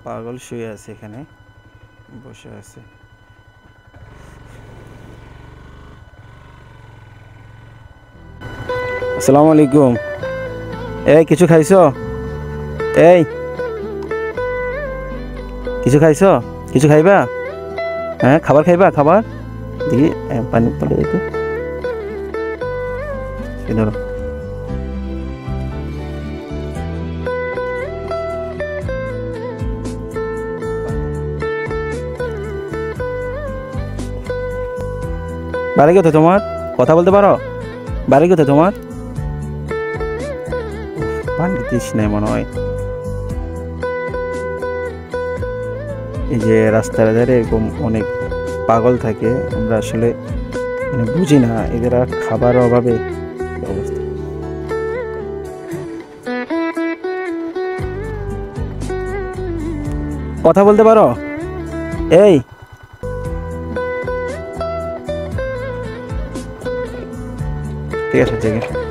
পাগল শুয়ে আছে এখানে, বসে আছে। আসসালামু আলাইকুম। এই কিছু খাইছো? এই কিছু খাইছো? কিছু খাইবা? হ্যাঁ, খাবার খাইবা? খাবার দেখি, পানি পড়ে একটু ধরো। বাড়ি কোথায় তোমার? কথা বলতে পারো? বাড়ি কোথায় তোমার? পানি দিস নাই মনে হয়। এই যে রাস্তার ধারে এরকম অনেক পাগল থাকে, আমরা আসলে মানে বুঝি না এদের আর খাবার অভাবে কি অবস্থা। কথা বলতে পারো? এই ঠিক আছে, ঠিক আছে।